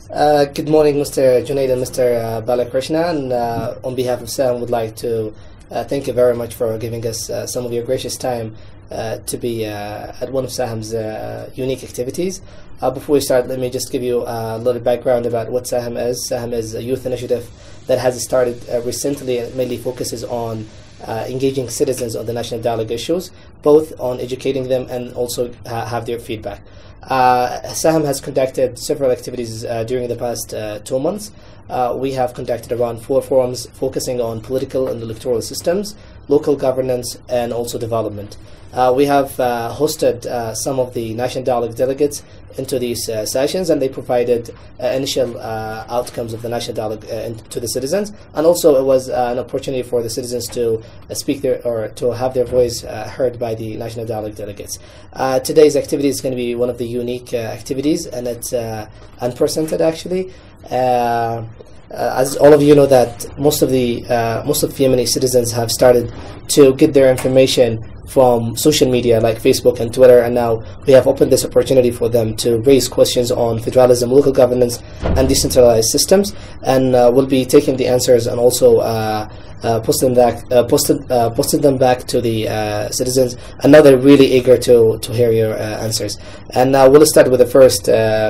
Good morning, Mr. Junaid and Mr. Balakrishna, and on behalf of Sahem, would like to thank you very much for giving us some of your gracious time to be at one of Sahem's unique activities. Before we start, let me just give you a little background about what Sahem is. Sahem is a youth initiative that has started recently and mainly focuses on engaging citizens on the national dialogue issues, both on educating them and also have their feedback. Sahem has conducted several activities during the past 2 months. We have conducted around 4 forums focusing on political and electoral systems, local governance, and also development. We have hosted some of the national dialogue delegates into these sessions, and they provided initial outcomes of the national dialogue to the citizens, and also it was an opportunity for the citizens to speak to have their voice heard by the national dialogue delegates. Today's activity is going to be one of the unique activities, and it's unprecedented actually. As all of you know, that most of the Yemeni citizens have started to get their information from social media like Facebook and Twitter, and now we have opened this opportunity for them to raise questions on federalism, local governance, and decentralized systems, and we'll be taking the answers and also posting them back to the citizens, and now they're really eager to hear your answers. And now we'll start with the first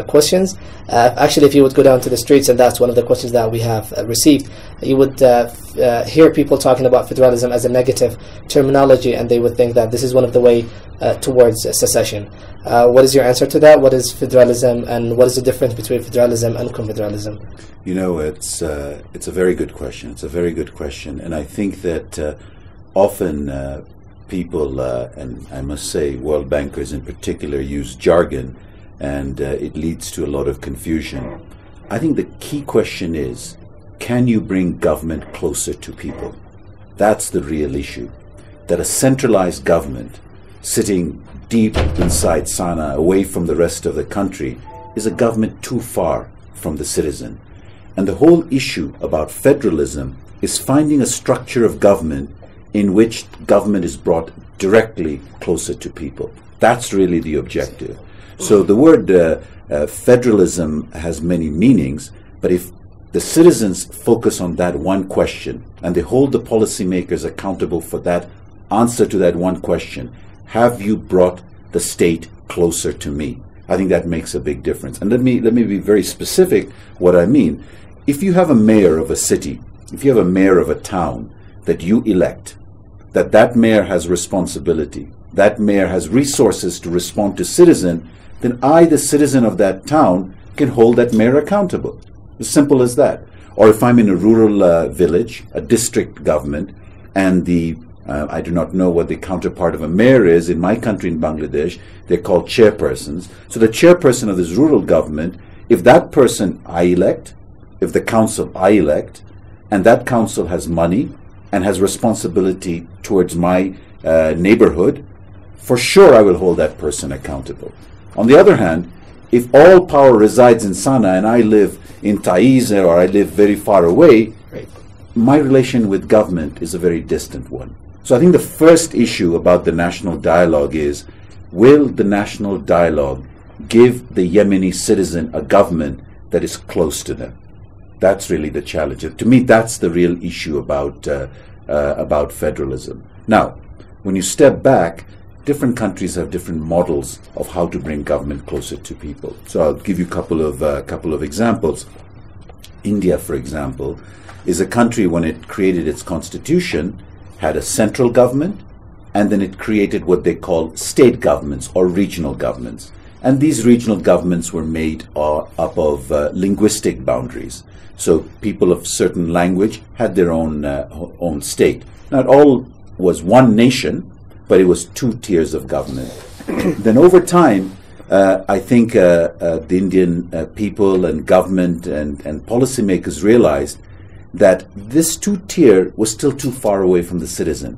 questions. Actually, if you would go down to the streets, and that's one of the questions that we have received, you would hear people talking about federalism as a negative terminology, and they would think that this is one of the way towards secession. What is your answer to that? What is federalism, and what is the difference between federalism and confederalism? You know, it's a very good question. It's a very good question, and I think that often people, and I must say world bankers in particular, use jargon, and it leads to a lot of confusion. I think the key question is, can you bring government closer to people? That's the real issue. That a centralized government sitting deep inside Sana'a, away from the rest of the country, is a government too far from the citizen. And the whole issue about federalism is finding a structure of government in which government is brought directly closer to people. That's really the objective. So the word federalism has many meanings, but if the citizens focus on that one question and they hold the policymakers accountable for that answer to that one question, have you brought the state closer to me? I think that makes a big difference. And let me be very specific what I mean. If you have a mayor of a city, if you have a mayor of a town that you elect, that mayor has responsibility, that mayor has resources to respond to citizen, then I, the citizen of that town, can hold that mayor accountable. As simple as that. Or if I'm in a rural village, a district government, and I do not know what the counterpart of a mayor is. In my country, in Bangladesh, they're called chairpersons. So the chairperson of this rural government, if that person I elect, if the council I elect, and that council has money and has responsibility towards my neighborhood, for sure I will hold that person accountable. On the other hand, if all power resides in Sana'a and I live in Taiz or I live very far away, my relation with government is a very distant one. So I think the first issue about the national dialogue is, will the national dialogue give the Yemeni citizen a government that is close to them? That's really the challenge. To me, that's the real issue about federalism. Now, when you step back, different countries have different models of how to bring government closer to people. So I'll give you a couple of examples. India, for example, is a country, when it created its constitution, had a central government, and then it created what they call state governments or regional governments. And these regional governments were made up of linguistic boundaries. So people of certain language had their own state. Not all was one nation, but it was 2 tiers of government. Then over time, I think the Indian people and government and policymakers realized that this 2-tier was still too far away from the citizen.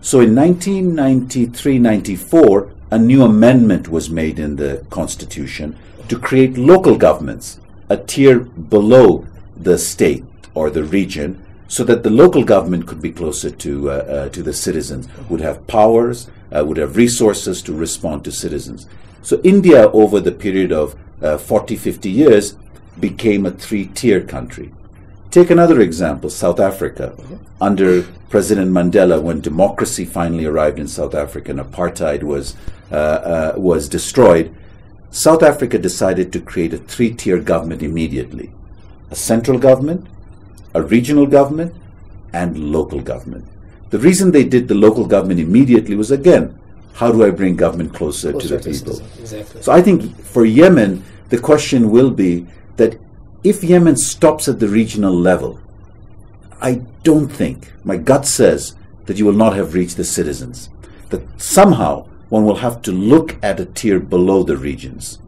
So in 1993-94, a new amendment was made in the Constitution to create local governments, a tier below the state or the region, so that the local government could be closer to the citizens, would have powers, would have resources to respond to citizens. So India, over the period of 40, 50 years, became a three-tier country. Take another example, South Africa. Under President Mandela, when democracy finally arrived in South Africa and apartheid was destroyed, South Africa decided to create a three-tier government immediately. A central government, a regional government, and local government. The reason they did the local government immediately was, again, how do I bring government closer to the people? Exactly. So I think for Yemen, the question will be that if Yemen stops at the regional level, I don't think, my gut says, that you will not have reached the citizens. That somehow one will have to look at a tier below the regions.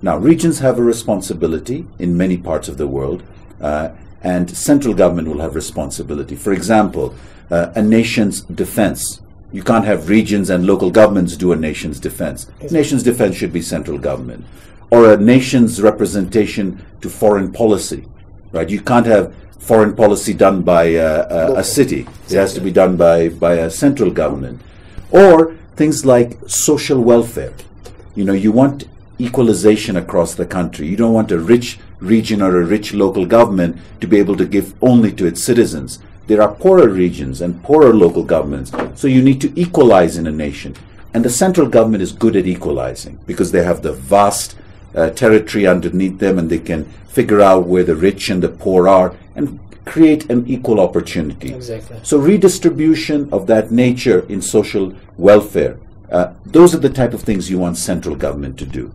Now, regions have a responsibility in many parts of the world, and central government will have responsibility. For example, a nation's defense. You can't have regions and local governments do a nation's defense. Nation's defense should be central government. Or a nation's representation to foreign policy, right? You can't have foreign policy done by a city. It has to be done by a central government. Or things like social welfare. You know, you want equalization across the country. You don't want a rich region or a rich local government to be able to give only to its citizens. There are poorer regions and poorer local governments, so you need to equalize in a nation. And the central government is good at equalizing because they have the vast territory underneath them, and they can figure out where the rich and the poor are and create an equal opportunity. Exactly. So redistribution of that nature in social welfare, those are the type of things you want central government to do.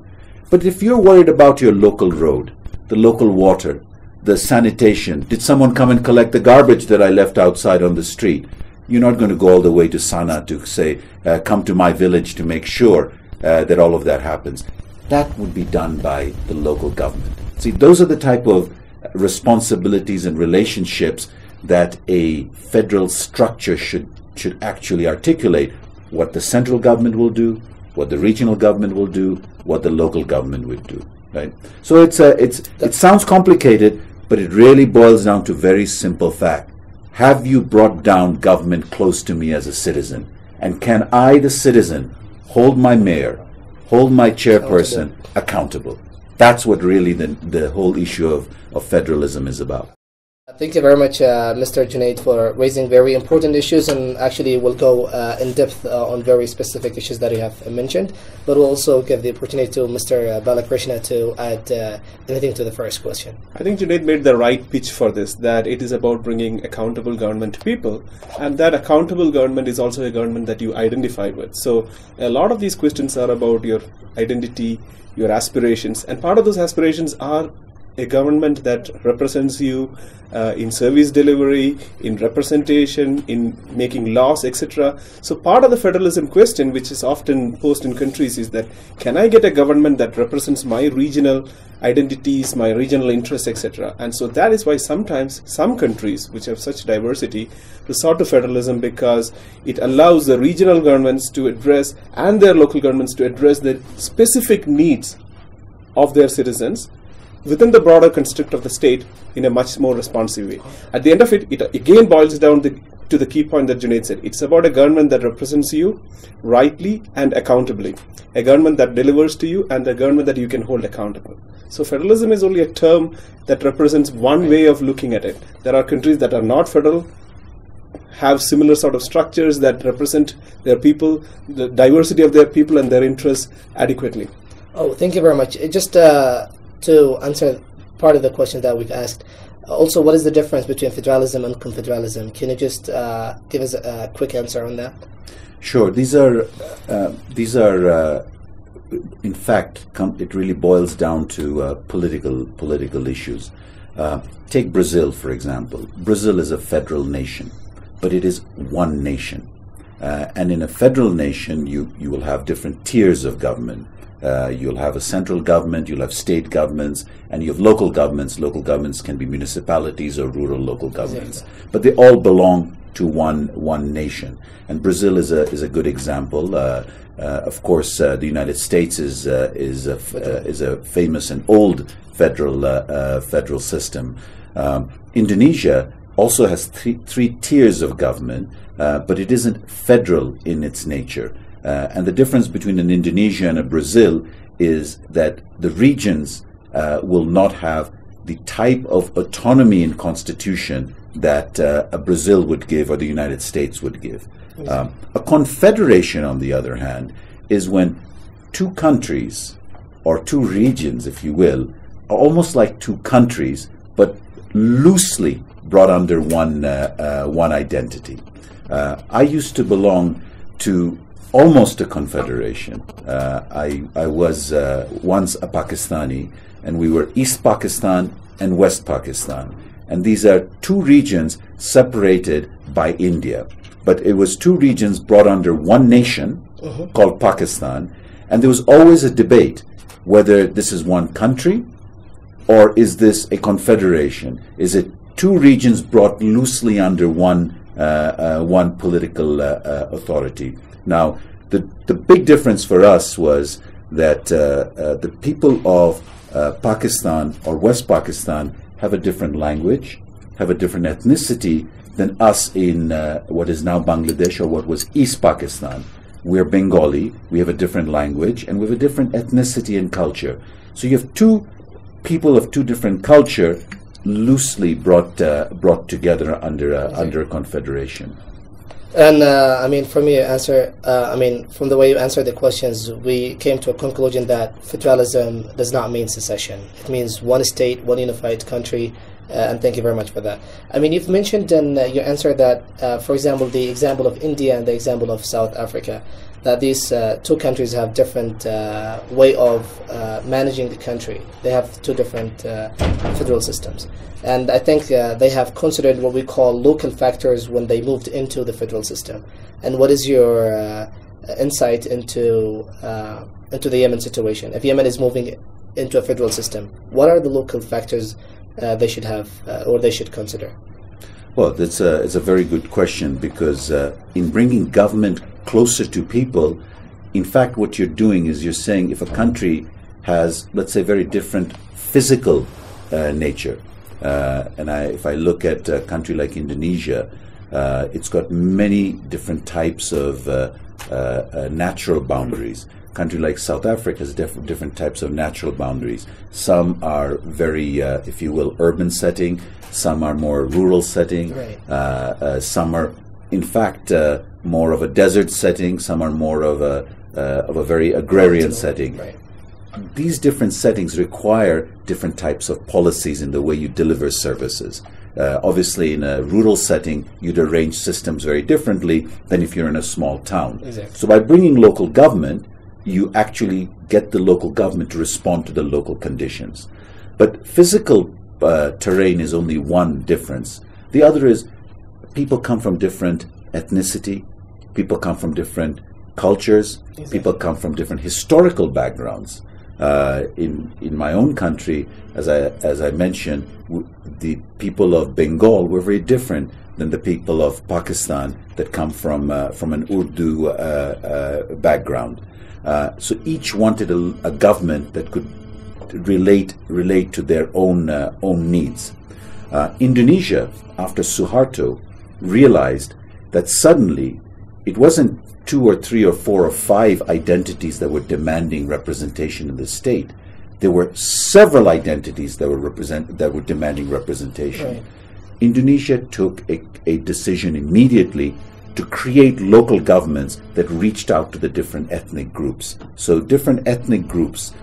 But if you're worried about your local road, the local water, the sanitation, did someone come and collect the garbage that I left outside on the street? You're not going to go all the way to Sana to say, come to my village to make sure that all of that happens. That would be done by the local government. See, those are the type of responsibilities and relationships that a federal structure should actually articulate. What the central government will do, what the regional government will do, what the local government would do. Right? So it sounds complicated, but it really boils down to very simple fact. Have you brought down government close to me as a citizen? And can I, the citizen, hold my mayor, hold my chairperson accountable? That's what really the whole issue of federalism is about. Thank you very much, Mr. Junaid, for raising very important issues, and actually we'll go in depth on very specific issues that you have mentioned, but we'll also give the opportunity to Mr. Balakrishna to add anything to the first question. I think Junaid made the right pitch for this, that it is about bringing accountable government to people, and that accountable government is also a government that you identify with. So a lot of these questions are about your identity, your aspirations, and part of those aspirations are a government that represents you in service delivery, in representation, in making laws, etc. So part of the federalism question, which is often posed in countries, is that can I get a government that represents my regional identities, my regional interests, etc. And so that is why sometimes some countries which have such diversity resort to federalism, because it allows the regional governments to address and their local governments to address the specific needs of their citizens within the broader construct of the state in a much more responsive way. At the end of it, it again boils down to the key point that Junaid said. It's about a government that represents you rightly and accountably. A government that delivers to you and a government that you can hold accountable. So federalism is only a term that represents one way of looking at it. There are countries that are not federal, have similar sort of structures that represent their people, the diversity of their people and their interests adequately. Oh, thank you very much. Just to answer part of the question that we've asked, also, what is the difference between federalism and confederalism? Can you just give us a quick answer on that? Sure. These are in fact, it really boils down to political issues. Take Brazil, for example. Brazil is a federal nation, but it is one nation. And in a federal nation, you will have different tiers of government. You'll have a central government, you'll have state governments, and you have local governments. Local governments can be municipalities or rural local governments, but they all belong to one nation. And Brazil is a good example. Of course, the United States is a famous and old federal system. Indonesia also has three tiers of government, but it isn't federal in its nature. And the difference between an Indonesia and a Brazil is that the regions will not have the type of autonomy in constitution that Brazil would give or the United States would give. A confederation, on the other hand, is when two countries or two regions, if you will, are almost like two countries, but loosely brought under one identity. I used to belong to almost a confederation. I was once a Pakistani, and we were East Pakistan and West Pakistan. And these are two regions separated by India. But it was two regions brought under one nation called Pakistan. And there was always a debate whether this is one country or is this a confederation? Is it two regions brought loosely under one political authority? Now, the big difference for us was that the people of Pakistan or West Pakistan have a different language, have a different ethnicity than us in what is now Bangladesh or what was East Pakistan. We're Bengali, we have a different language, and we have a different ethnicity and culture. So you have two people of two different culture loosely brought together under a confederation. And I mean, from your answer, from the way you answered the questions, we came to a conclusion that federalism does not mean secession. It means one state, one unified country, and thank you very much for that. I mean, you've mentioned in your answer that, for example, the example of India and the example of South Africa, that these two countries have different way of managing the country. They have two different federal systems. And I think they have considered what we call local factors when they moved into the federal system. And what is your insight into the Yemen situation? If Yemen is moving into a federal system, what are the local factors they should have or they should consider? Well, it's a very good question, because in bringing government closer to people, in fact, what you're doing is you're saying if a country has, let's say, very different physical nature, if I look at a country like Indonesia, it's got many different types of natural boundaries. A country like South Africa has different types of natural boundaries. Some are very, if you will, urban setting. Some are more rural setting. Right. Some are, in fact, more of a desert setting. Some are more of a very agrarian setting. Right. These different settings require different types of policies in the way you deliver services. Obviously, in a rural setting, you'd arrange systems very differently than if you're in a small town. Exactly. So by bringing local government, you actually get the local government to respond to the local conditions. But physical terrain is only one difference. The other is people come from different ethnicity, people come from different cultures, exactly. People come from different historical backgrounds. In my own country, as I mentioned, the people of Bengal were very different than the people of Pakistan that come from an Urdu background. So each wanted a government that could relate to their own needs. Indonesia, after Suharto, realized that suddenly it wasn't 2 or 3 or 4 or 5 identities that were demanding representation in the state. There were several identities that were demanding representation. Right. Indonesia took a decision immediately to create local governments that reached out to the different ethnic groups. So different ethnic groups,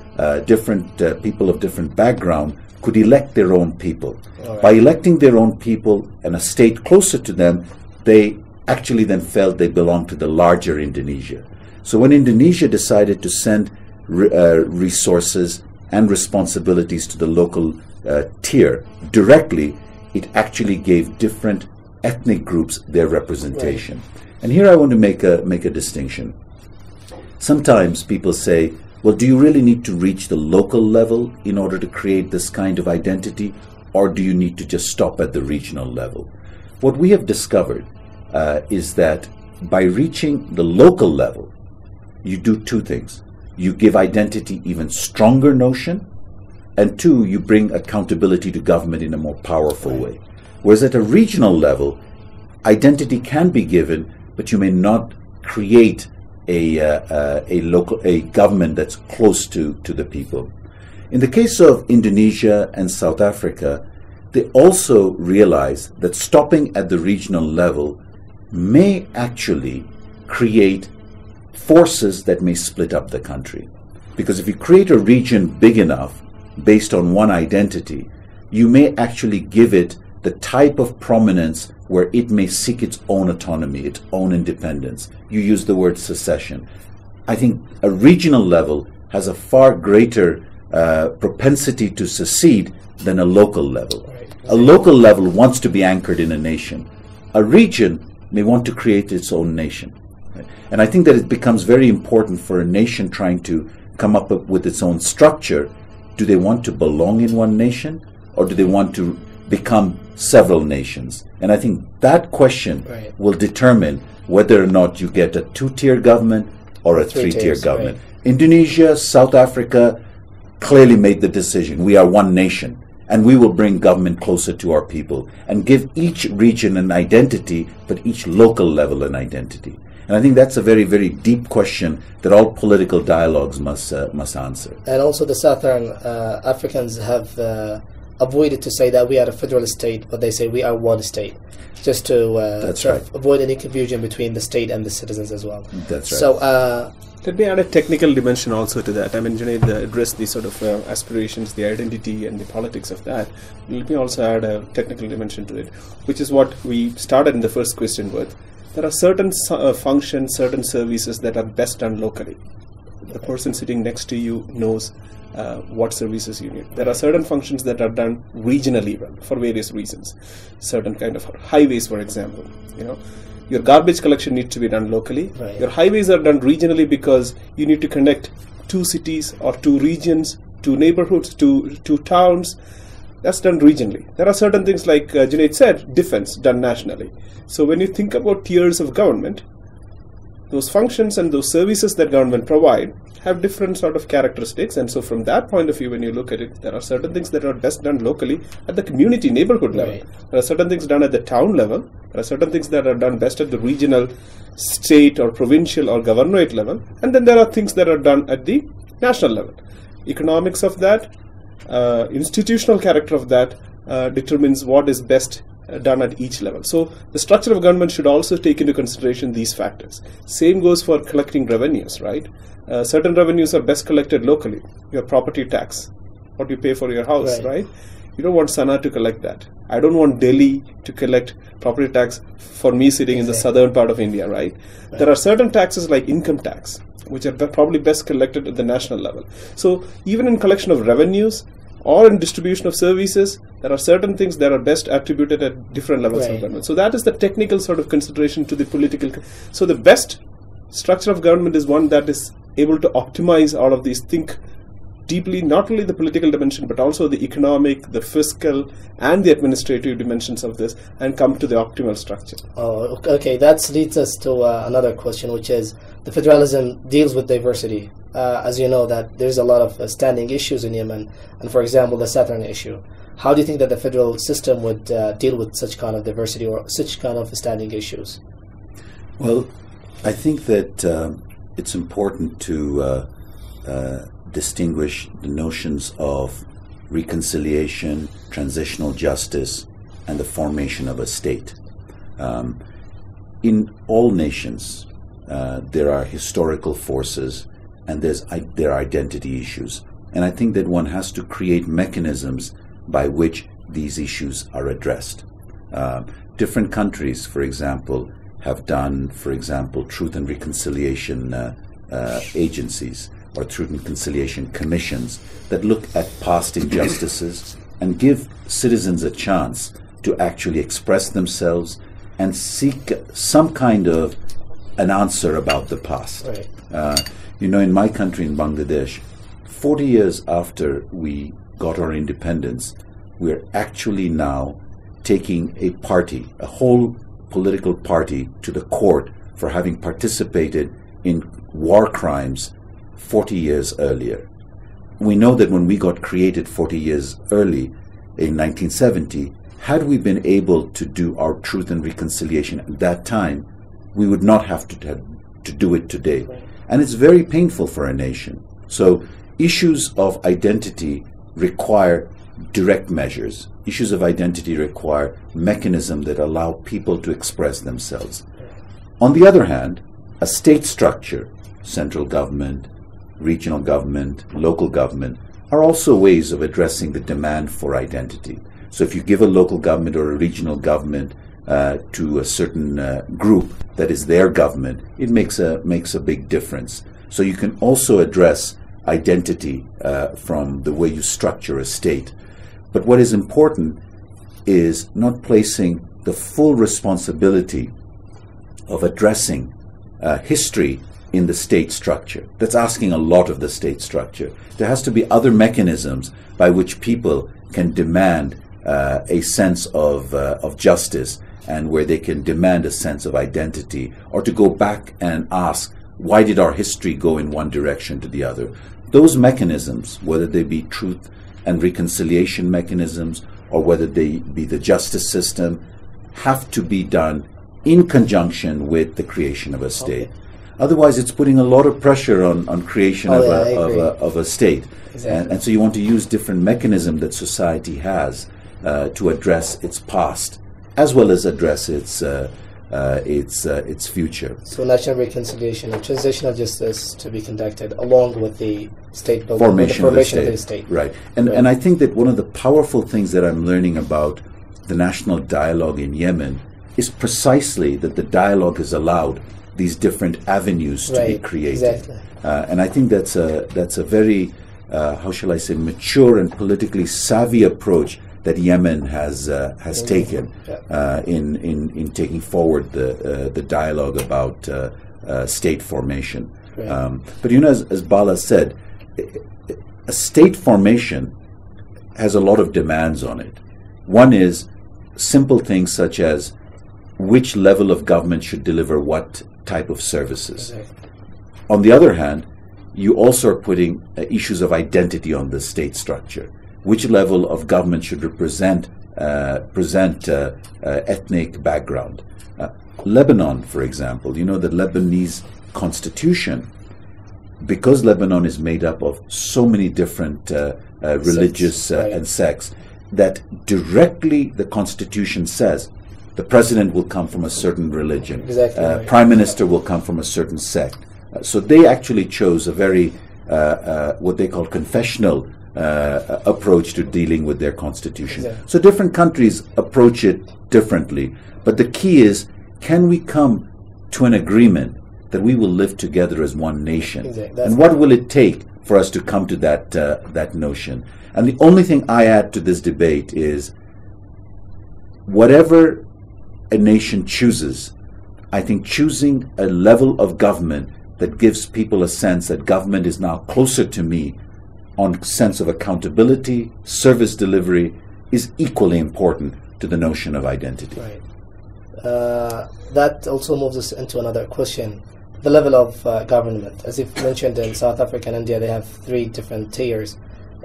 different people of different background could elect their own people. Right. By electing their own people and a state closer to them, they actually then felt they belonged to the larger Indonesia. So when Indonesia decided to send resources and responsibilities to the local tier directly, it actually gave different ethnic groups their representation. Right. And here I want to make a distinction. Sometimes people say, well, do you really need to reach the local level in order to create this kind of identity, or do you need to just stop at the regional level? What we have discovered is that by reaching the local level, you do two things. You give identity even stronger notion, and 2, you bring accountability to government in a more powerful way. Whereas at a regional level, identity can be given, but you may not create a government that's close to the people. In the case of Indonesia and South Africa, they also realize that stopping at the regional level may actually create forces that may split up the country. Because if you create a region big enough based on one identity, you may actually give it the type of prominence where it may seek its own autonomy, its own independence. You use the word secession. I think a regional level has a far greater propensity to secede than a local level. Right. A local level wants to be anchored in a nation. A region may want to create its own nation. Right? And I think that it becomes very important for a nation trying to come up with its own structure. Do they want to belong in one nation, or do they want to become several nations? And I think that question Right. will determine whether or not you get a two-tier government or a three-tier tiers, government. right. Indonesia, South Africa clearly made the decision. We are one nation, and we will bring government closer to our people and give each region an identity, but each local level an identity. And I think that's a very, very deep question that all political dialogues must answer. And also the Southern Africans have avoided to say that we are a federal state, but they say we are one state, just to That's sort of right. avoid any confusion between the state and the citizens as well. That's right. So, Let me add a technical dimension also to that. I mean, Junaid addressed the sort of aspirations, the identity, and the politics of that. Let me also add a technical dimension to it, which is what we started in the first question with. There are certain functions, certain services that are best done locally. The person sitting next to you knows what services you need. There are certain functions that are done regionally well for various reasons. Certain kind of highways, for example, your garbage collection needs to be done locally. Right. Your highways are done regionally because you need to connect two cities or two regions, two neighborhoods, two towns. That's done regionally. There are certain things like Junaid said, defense done nationally. So when you think about tiers of government, those functions and those services that government provide have different sort of characteristics. And so from that point of view, when you look at it, there are certain things that are best done locally at the community neighborhood level. Right. There are certain things done at the town level. There are certain things that are done best at the regional, state or provincial or governorate level. And then there are things that are done at the national level. Economics of that, institutional character of that determines what is best done at each level. So the structure of government should also take into consideration these factors. Same goes for collecting revenues, right? Certain revenues are best collected locally. Your property tax, what you pay for your house, right? You don't want Sana to collect that. I don't want Delhi to collect property tax for me sitting in the southern part of India, right? There are certain taxes like income tax, which are probably best collected at the national level. So even in collection of revenues or in distribution of services, there are certain things that are best attributed at different levels of government. So that is the technical sort of consideration to the political. So the best structure of government is one that is able to optimize all of these, think deeply, not only the political dimension, but also the economic, the fiscal, and the administrative dimensions of this, and come to the optimal structure. Oh, okay. That leads us to another question, which is the federalism deals with diversity. As you know, that there's a lot of standing issues in Yemen, and for example, the Southern issue. How do you think that the federal system would deal with such kind of diversity or such kind of standing issues? Well, I think that it's important to distinguish the notions of reconciliation, transitional justice, and the formation of a state. In all nations, there are historical forces and there are identity issues. And I think that one has to create mechanisms by which these issues are addressed. Different countries, for example, have done, for example, truth and reconciliation agencies or truth and reconciliation commissions that look at past injustices and give citizens a chance to actually express themselves and seek some kind of an answer about the past. Right. In my country, in Bangladesh, 40 years after we got our independence, we're actually now taking a party, a whole political party, to the court for having participated in war crimes 40 years earlier. We know that when we got created 40 years early, in 1970, had we been able to do our truth and reconciliation at that time, we would not have to do it today. And it's very painful for a nation. So issues of identity require direct measures. Issues of identity require mechanisms that allow people to express themselves. On the other hand, a state structure, central government, regional government, local government, are also ways of addressing the demand for identity. So if you give a local government or a regional government to a certain group that is their government, it makes a big difference. So you can also address identity from the way you structure a state. But what is important is not placing the full responsibility of addressing history in the state structure. That's asking a lot of the state structure. There has to be other mechanisms by which people can demand a sense of justice, and where they can demand a sense of identity, or to go back and ask, why did our history go in one direction to the other? Those mechanisms, whether they be truth and reconciliation mechanisms, or whether they be the justice system, have to be done in conjunction with the creation of a state. Okay. Otherwise, it's putting a lot of pressure on creation of a state. Exactly. And so you want to use different mechanisms that society has to address its past, as well as address its future. So national reconciliation and transitional justice to be conducted along with the state building, formation of the state. Right. And I think that one of the powerful things that I'm learning about the national dialogue in Yemen is precisely that the dialogue has allowed these different avenues to be created. Exactly. And I think that's a very, how shall I say, mature and politically savvy approach that Yemen has taken in taking forward the dialogue about state formation. Right. But as Bala said, a state formation has a lot of demands on it. One is simple things such as which level of government should deliver what type of services. Okay. On the other hand, you also are putting issues of identity on the state structure. Which level of government should present ethnic background? Lebanon, for example, the Lebanese constitution, because Lebanon is made up of so many different religious and sects, that directly the constitution says the president will come from a certain religion, exactly. Prime minister will come from a certain sect. So they actually chose a very, what they call confessional approach to dealing with their constitution. Exactly. So different countries approach it differently. But the key is, can we come to an agreement that we will live together as one nation? Exactly. And what will it take for us to come to that notion? And the only thing I add to this debate is, whatever a nation chooses, I think choosing a level of government that gives people a sense that government is now closer to me on sense of accountability, service delivery, is equally important to the notion of identity. Right. That also moves us into another question. The level of government. As you've mentioned, in South Africa and India, they have 3 different tiers.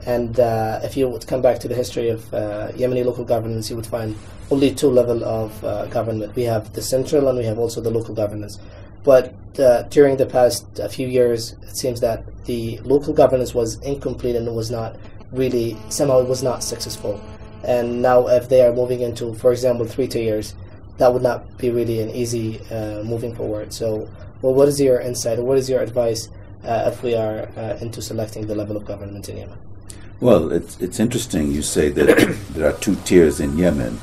And if you would come back to the history of Yemeni local governance, you would find only 2 levels of government. We have the central and we have also the local governance. But during the past few years, it seems that the local governance was incomplete and it was not really, somehow it was not successful. And now if they are moving into, for example, 3 tiers, that would not be really an easy moving forward. So, well, what is your insight, or what is your advice if we are into selecting the level of government in Yemen? Well, it's interesting you say that there are 2 tiers in Yemen.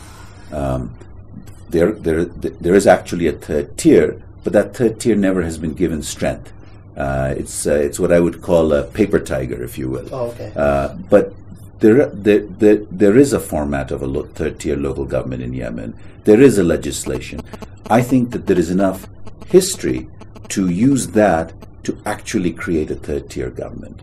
There is actually a 3rd tier, but that 3rd tier never has been given strength. It's what I would call a paper tiger, if you will. Oh, okay. But there is a format of a 3rd tier local government in Yemen. There is a legislation. I think that there is enough history to use that to actually create a 3rd tier government.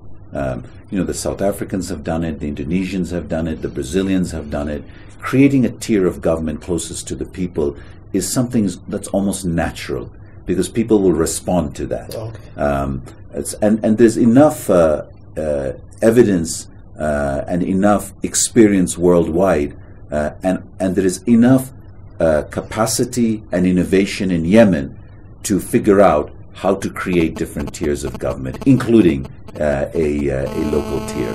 The South Africans have done it, the Indonesians have done it, the Brazilians have done it. Creating a tier of government closest to the people is something that's almost natural, because people will respond to that. Okay. And there's enough evidence and enough experience worldwide, and there is enough capacity and innovation in Yemen to figure out how to create different tiers of government, including a local tier.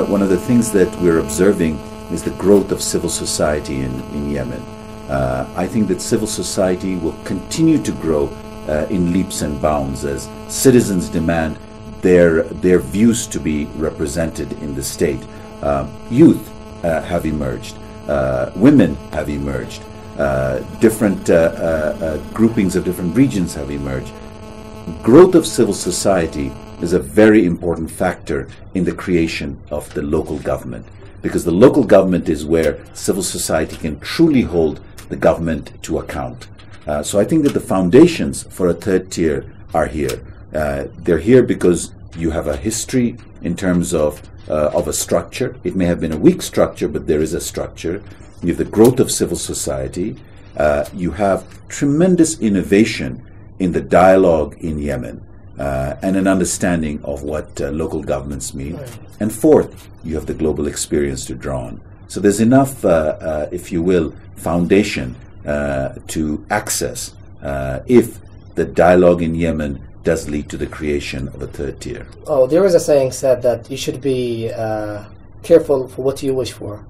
One of the things that we're observing is the growth of civil society in Yemen. I think that civil society will continue to grow in leaps and bounds as citizens demand their views to be represented in the state. Youth have emerged. Women have emerged. Different groupings of different regions have emerged. Growth of civil society is a very important factor in the creation of the local government, because the local government is where civil society can truly hold the government to account. So I think that the foundations for a third tier are here. They're here because you have a history in terms of a structure. It may have been a weak structure, but there is a structure. You have the growth of civil society. You have tremendous innovation in the dialogue in Yemen, and an understanding of what local governments mean. Right. And fourth, you have the global experience to draw on. So there's enough, if you will, foundation to access if the dialogue in Yemen does lead to the creation of a third tier. Oh, there is a saying said that you should be careful for what you wish for.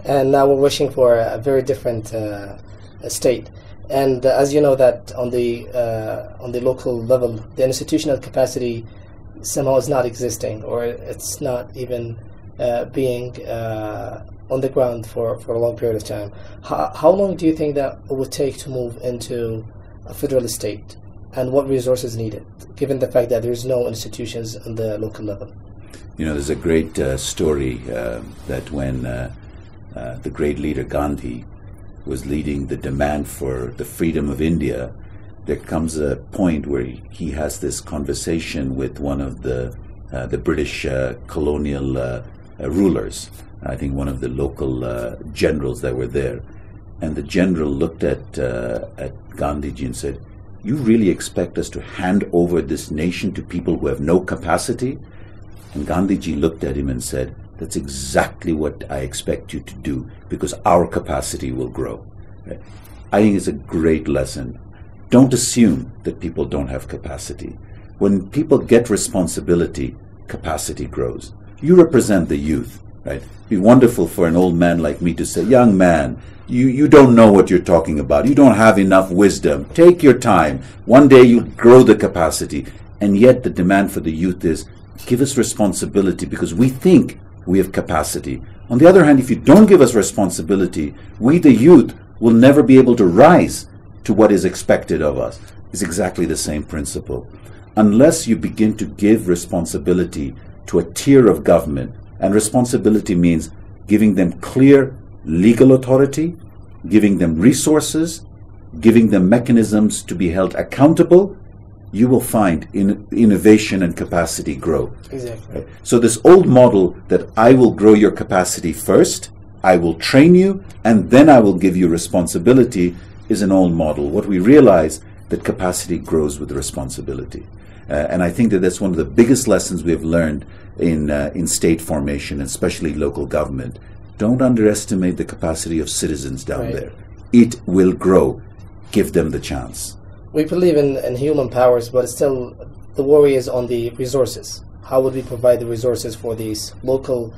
And now we're wishing for a very different state. And as you know, that on the local level, the institutional capacity somehow is not existing, or it's not even being on the ground for a long period of time. How long do you think that it would take to move into a federal state, and what resources needed, given the fact that there's no institutions on the local level? There's a great story that when the great leader Gandhi was leading the demand for the freedom of India, there comes a point where he has this conversation with one of the British colonial rulers, I think one of the local generals that were there. And the general looked at Gandhiji and said, "You really expect us to hand over this nation to people who have no capacity?" And Gandhiji looked at him and said, "That's exactly what I expect you to do, because our capacity will grow." I think it's a great lesson. Don't assume that people don't have capacity. When people get responsibility, capacity grows. You represent the youth, right? It'd be wonderful for an old man like me to say, "Young man, you don't know what you're talking about. You don't have enough wisdom. Take your time. One day you'll grow the capacity." And yet the demand for the youth is, give us responsibility because we think we have capacity. On the other hand, if you don't give us responsibility, we, the youth, will never be able to rise to what is expected of us. It's exactly the same principle. Unless you begin to give responsibility to a tier of government, and responsibility means giving them clear legal authority, giving them resources, giving them mechanisms to be held accountable, you will find innovation and capacity grow. Exactly. Right? So this old model that I will grow your capacity first, I will train you, and then I will give you responsibility is an old model. What we realize that capacity grows with responsibility. And I think that that's one of the biggest lessons we have learned in state formation, especially local government. Don't underestimate the capacity of citizens down Right. there. It will grow. Give them the chance. We believe in human powers, but still the worry is on the resources. How would we provide the resources for these local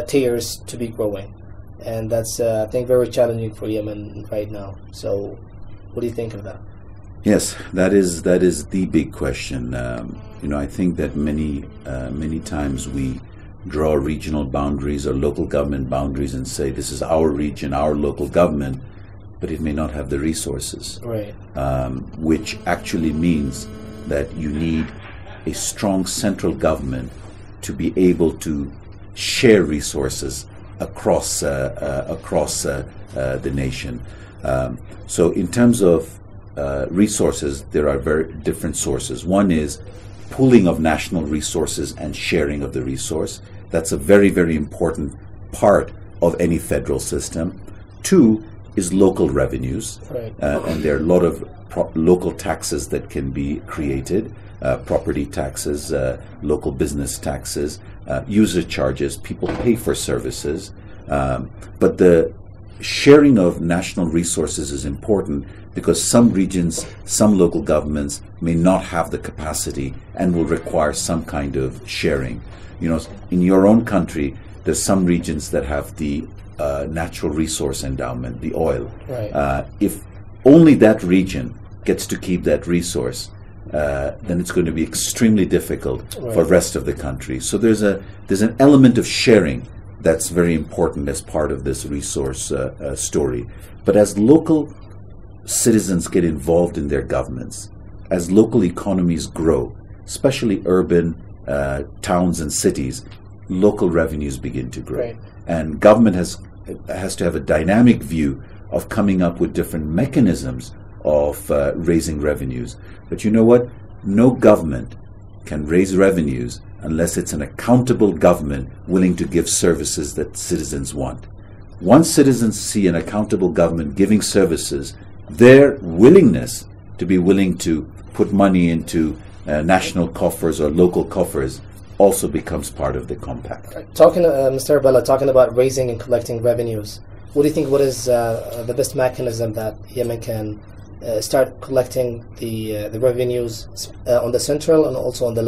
tiers to be growing? And that's, I think, very challenging for Yemen right now. So what do you think of that? Yes, that is the big question. I think that many times we draw regional boundaries or local government boundaries and say this is our region, our local government, but it may not have the resources. Right. Which actually means that you need a strong central government to be able to share resources across the nation. So in terms of resources, there are very different sources. One is pooling of national resources and sharing of the resource. That's a very, very important part of any federal system. Two is local revenues. Right. And there are a lot of local taxes that can be created, property taxes, local business taxes, user charges, people pay for services. But the sharing of national resources is important because some regions, some local governments may not have the capacity and will require some kind of sharing. You know, in your own country, there's some regions that have the natural resource endowment, the oil. Right. If only that region gets to keep that resource, then it's going to be extremely difficult for the rest of the country. So there's an element of sharing that's very important as part of this resource story. But as local citizens get involved in their governments, as local economies grow, especially urban towns and cities, local revenues begin to grow. Right. And government has to have a dynamic view of coming up with different mechanisms of raising revenues. But you know what? No government can raise revenues unless it's an accountable government willing to give services that citizens want. Once citizens see an accountable government giving services, their willingness to be willing to put money into national coffers or local coffers also becomes part of the compact. Talking, Mr. Bella, talking about raising and collecting revenues, what do you think? What is the best mechanism that Yemen can start collecting the revenues on the central and also on the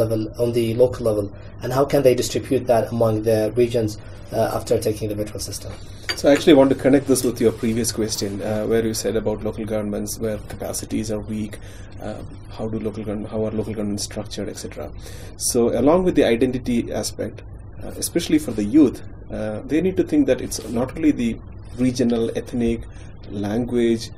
local level, and how can they distribute that among the regions after taking the virtual system? So I actually want to connect this with your previous question, where you said about local governments, where capacities are weak, how are local governments structured, etc. So along with the identity aspect, especially for the youth, they need to think that it's not only the regional, ethnic, language,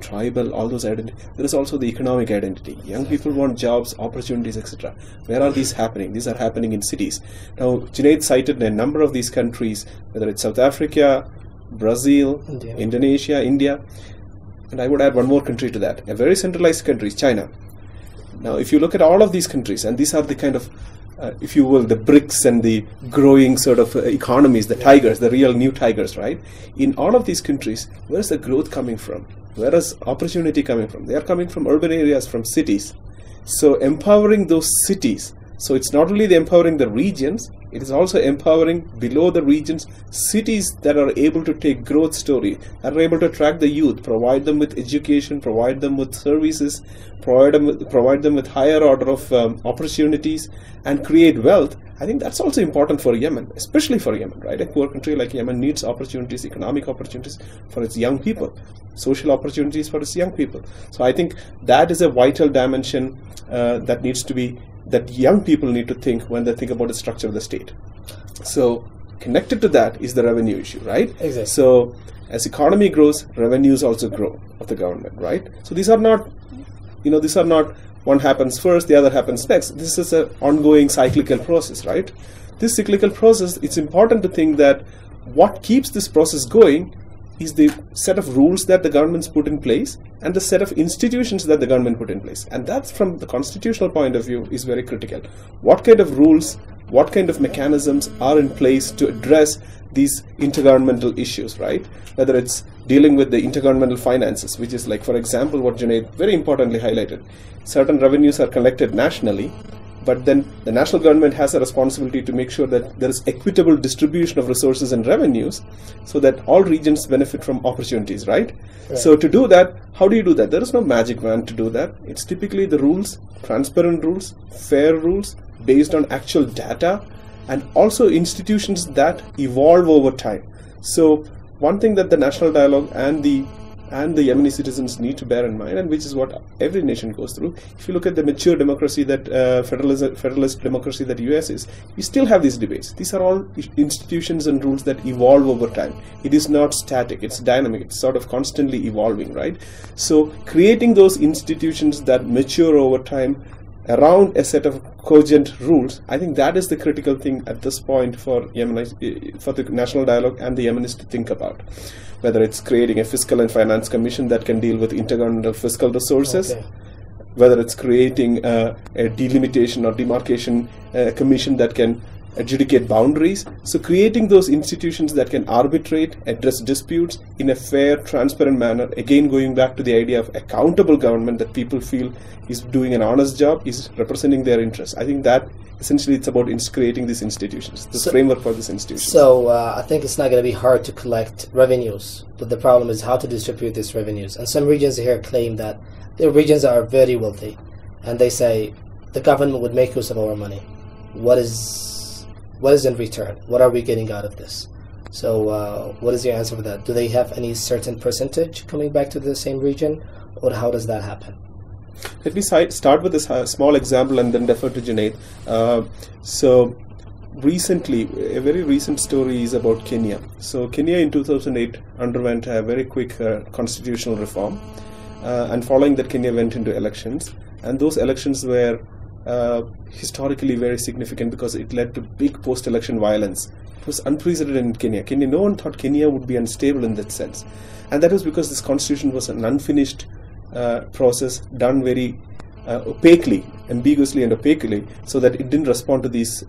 tribal, all those identities. There is also the economic identity. Young people want jobs, opportunities, etc. Where are these happening? These are happening in cities. Now, Junaid cited a number of these countries, whether it's South Africa, Brazil, Indonesia, India, and I would add one more country to that. A very centralized country is China. Now, if you look at all of these countries, and these are the kind of if you will, the BRICS and the growing sort of economies, the tigers, the real new tigers, right? In all of these countries, where is the growth coming from? Where is opportunity coming from? They are coming from urban areas, from cities. So empowering those cities. So it's not only empowering the regions, it is also empowering below the regions cities that are able to take growth story, that are able to attract the youth, provide them with education, provide them with services, provide them with higher order of opportunities, and create wealth. I think that's also important for Yemen, especially for Yemen, right? A poor country like Yemen needs opportunities, economic opportunities for its young people, social opportunities for its young people. So I think that is a vital dimension that young people need to think when they think about the structure of the state. So connected to that is the revenue issue, right? Exactly. So as economy grows, revenues also grow of the government, right? So these are not one happens first, the other happens next. This is an ongoing cyclical process, right? This cyclical process, it's important to think that what keeps this process going is the set of rules that the governments put in place and the set of institutions that the government put in place. And that's, from the constitutional point of view, is very critical. What kind of rules, what kind of mechanisms are in place to address these intergovernmental issues, right? Whether it's dealing with the intergovernmental finances, which is like, for example, what Junaid very importantly highlighted. Certain revenues are collected nationally, but then the national government has a responsibility to make sure that there is equitable distribution of resources and revenues so that all regions benefit from opportunities, right? So to do that, how do you do that? There is no magic wand to do that. It's typically the rules, transparent rules, fair rules, based on actual data, and also institutions that evolve over time. So one thing that the national dialogue and the Yemeni citizens need to bear in mind, and which is what every nation goes through. If you look at the mature democracy that federalist democracy that US is, you still have these debates. These are all institutions and rules that evolve over time. It is not static, it's dynamic, it's sort of constantly evolving, right? So creating those institutions that mature over time around a set of cogent rules, I think that is the critical thing at this point for the national dialogue and the Yemenis to think about. Whether it's creating a fiscal and finance commission that can deal with intergovernmental fiscal resources, whether it's creating a delimitation or demarcation commission that can adjudicate boundaries. So creating those institutions that can arbitrate, address disputes in a fair, transparent manner. Again, going back to the idea of accountable government that people feel is doing an honest job, is representing their interests. I think that essentially it's about creating these institutions, this framework for these institutions. So I think it's not going to be hard to collect revenues, but the problem is how to distribute these revenues. And some regions here claim that the regions are very wealthy, and they say the government would make use of our money. What is in return? What are we getting out of this? So what is your answer for that? Do they have any certain percentage coming back to the same region, or how does that happen? Let me start with this small example and then defer to Junaid. So recently, a very recent story is about Kenya. So Kenya in 2008 underwent a very quick constitutional reform, and following that Kenya went into elections, and those elections were historically very significant because it led to big post-election violence. It was unprecedented in Kenya. No one thought Kenya would be unstable in that sense, and that was because this constitution was an unfinished process done very opaquely, ambiguously and opaquely, so that it didn't respond to these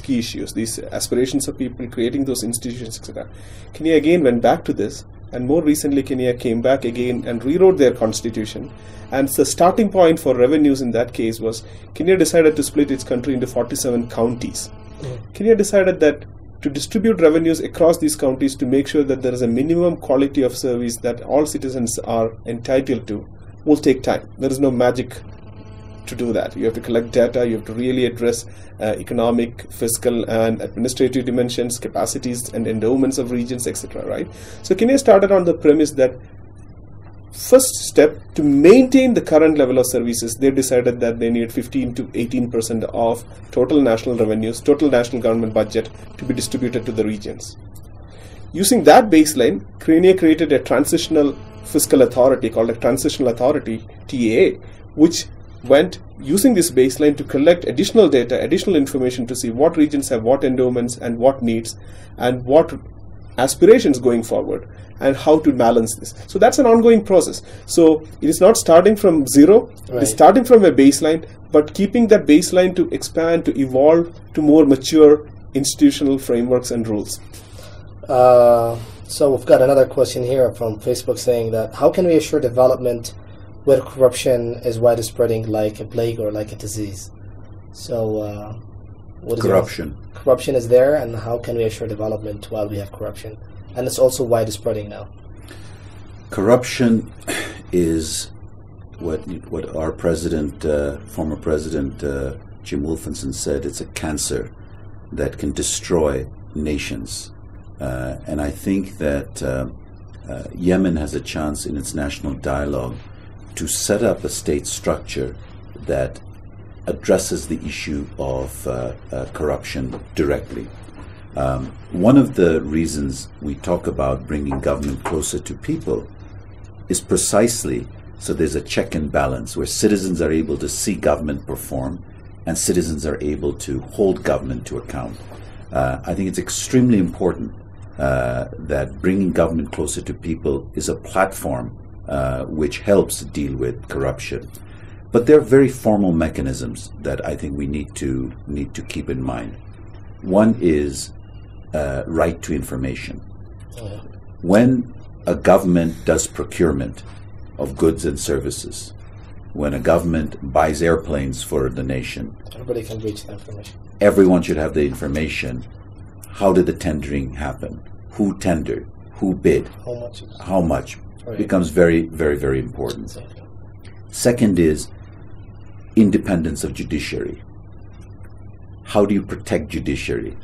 key issues, these aspirations of people, creating those institutions, etc. Kenya again went back to this, and more recently Kenya came back again and rewrote their constitution. And the starting point for revenues in that case was Kenya decided to split its country into 47 counties. Kenya decided that to distribute revenues across these counties to make sure that there is a minimum quality of service that all citizens are entitled to will take time. There is no magic to do that. You have to collect data, you have to really address economic, fiscal and administrative dimensions, capacities and endowments of regions, etc. Right? So Kenya started on the premise that first step, to maintain the current level of services, they decided that they need 15 to 18% of total national revenues, total national government budget to be distributed to the regions. Using that baseline, Kenya created a transitional fiscal authority called a transitional authority, TAA, which went using this baseline to collect additional data, additional information to see what regions have what endowments and what needs and what aspirations going forward, and how to balance this. So that's an ongoing process. So it is not starting from zero, right. It is starting from a baseline, but keeping that baseline to expand, to evolve to more mature institutional frameworks and rules. So we've got another question here from Facebook saying that how can we assure development where corruption is widespreading like a plague or like a disease? So what is corruption? Corruption is there, and how can we assure development while we have corruption? And it's also widespreading now. Corruption is what our president, former president Jim Wolfenson said. It's a cancer that can destroy nations. And I think that Yemen has a chance in its national dialogue to set up a state structure that addresses the issue of corruption directly. One of the reasons we talk about bringing government closer to people is precisely so there's a check and balance where citizens are able to see government perform and citizens are able to hold government to account. I think it's extremely important that bringing government closer to people is a platform which helps deal with corruption. But there are very formal mechanisms that I think we need to keep in mind. One is right to information. When a government does procurement of goods and services, when a government buys airplanes for the nation, everybody can reach the information. Everyone should have the information. How did the tendering happen? Who tendered? Who bid? How much? Right. Becomes very, very, very important. Exactly. Second is independence of judiciary. How do you protect judiciary?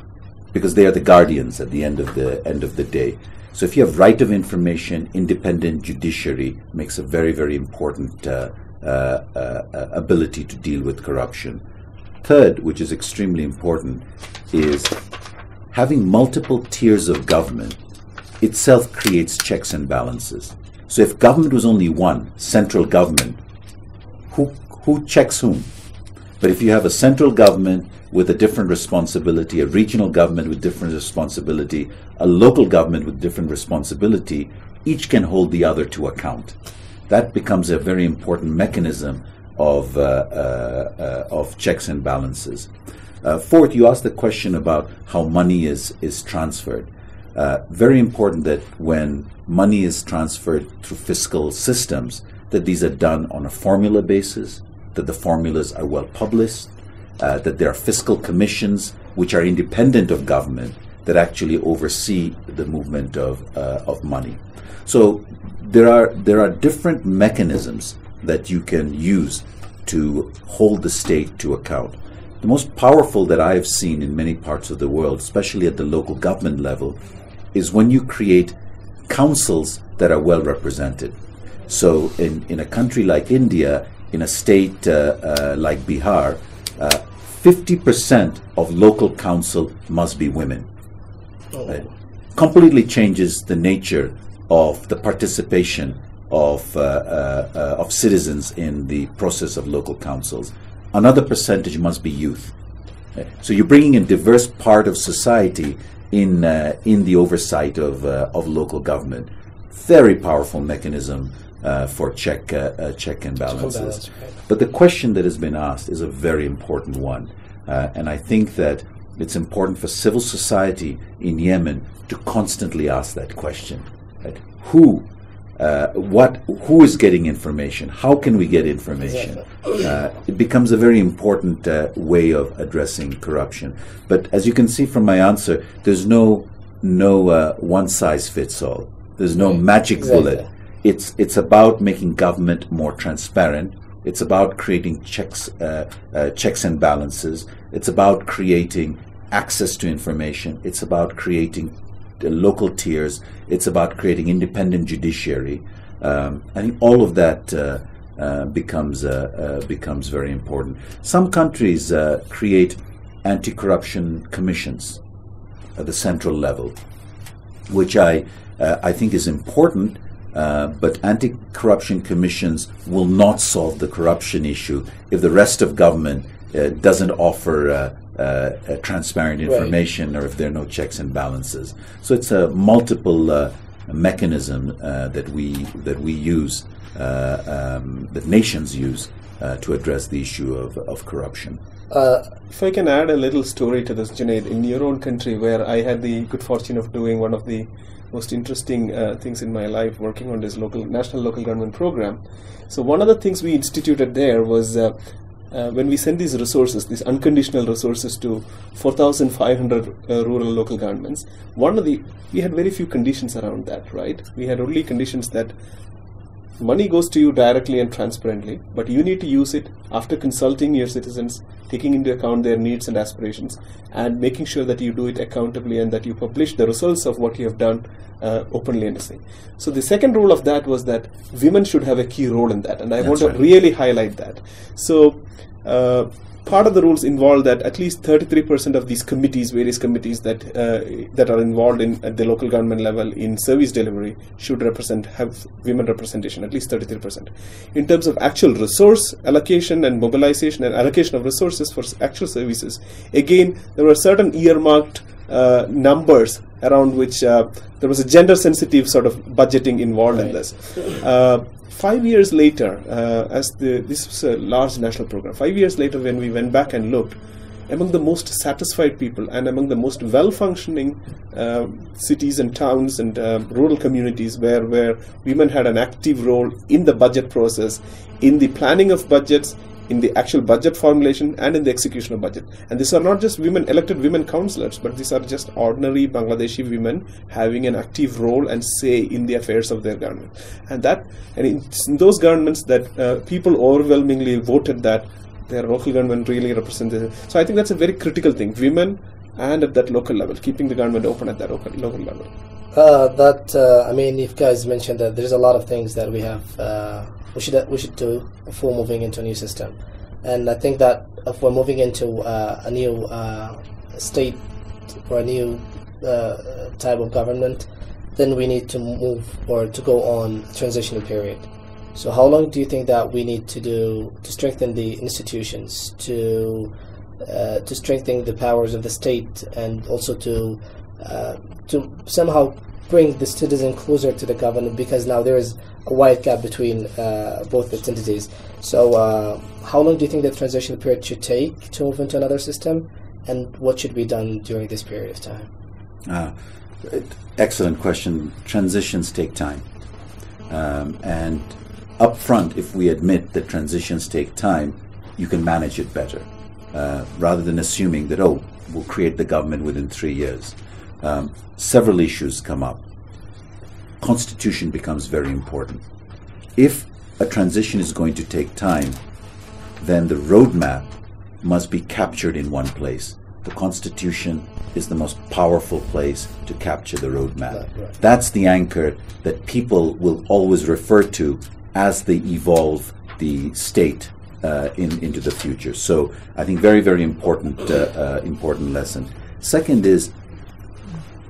Because they are the guardians at the end of the day. So if you have right of information, independent judiciary makes a very, very important ability to deal with corruption. Third, which is extremely important, is having multiple tiers of government itself creates checks and balances. So if government was only one, central government, who checks whom? But if you have a central government with a different responsibility, a regional government with different responsibility, a local government with different responsibility, each can hold the other to account. That becomes a very important mechanism of checks and balances. Fourth, you asked the question about how money is transferred. Very important that when money is transferred through fiscal systems, that these are done on a formula basis, that the formulas are well published, that there are fiscal commissions which are independent of government that actually oversee the movement of money. So there are different mechanisms that you can use to hold the state to account. The most powerful that I have seen in many parts of the world, especially at the local government level, is when you create councils that are well represented. So in a country like India, in a state like Bihar, 50% of local council must be women. Right? Completely changes the nature of the participation of citizens in the process of local councils. Another percentage must be youth. So you're bringing in diverse part of society in the oversight of local government. Very powerful mechanism for check and balances. Right. But the question that has been asked is a very important one, and I think that it's important for civil society in Yemen to constantly ask that question: right? Who is getting information? How can we get information? It becomes a very important way of addressing corruption. But as you can see from my answer, there's no one size fits all. There's no magic bullet. It's about making government more transparent. It's about creating checks and balances. It's about creating access to information. It's about creating local tiers. It's about creating independent judiciary. I think all of that becomes very important. Some countries create anti-corruption commissions at the central level, which I think is important. But anti-corruption commissions will not solve the corruption issue if the rest of government doesn't offer transparent information, right, or if there are no checks and balances. So it's a multiple mechanism that we use, that nations use to address the issue of corruption. If I can add a little story to this, Junaid, in your own country, where I had the good fortune of doing one of the most interesting things in my life, working on this national local government program. So one of the things we instituted there was when we send these resources, these unconditional resources to 4,500 rural local governments, we had very few conditions around that, right? We had only conditions that money goes to you directly and transparently, but you need to use it after consulting your citizens, taking into account their needs and aspirations, and making sure that you do it accountably and that you publish the results of what you have done openly and honestly. So the second rule of that was that women should have a key role in that, and I want to really highlight that. So part of the rules involved that at least 33% of these committees, various committees that are involved at the local government level in service delivery should have women representation, at least 33%. In terms of actual resource allocation and mobilization and allocation of resources for actual services, again, there were certain earmarked numbers around which there was a gender-sensitive sort of budgeting involved in this. 5 years later, this was a large national program, 5 years later when we went back and looked, among the most satisfied people and among the most well-functioning cities and towns and rural communities where women had an active role in the budget process, in the planning of budgets, in the actual budget formulation, and in the execution of budget. And these are not just elected women councillors, but these are just ordinary Bangladeshi women having an active role and say in the affairs of their government. And in those governments that people overwhelmingly voted that their local government really represented. So I think that's a very critical thing, women and at that local level, keeping the government open at that local level. I mean, you guys mentioned that there's a lot of things that we have we should do before moving into a new system, and I think that if we're moving into a new state or a new type of government, then we need to move or to go on a transitional period. So how long do you think that we need to do to strengthen the institutions, to strengthen the powers of the state, and also to somehow bring the citizen closer to the government, because now there is a wide gap between both its entities. So how long do you think the transition period should take to move into another system? and what should be done during this period of time? Excellent question. Transitions take time. And up front, if we admit that transitions take time, you can manage it better, rather than assuming that, oh, we'll create the government within 3 years. Several issues come up. Constitution becomes very important. If a transition is going to take time, then the roadmap must be captured in one place. The Constitution is the most powerful place to capture the roadmap. Right. That's the anchor that people will always refer to as they evolve the state into the future. So I think very, very important lesson. Second is,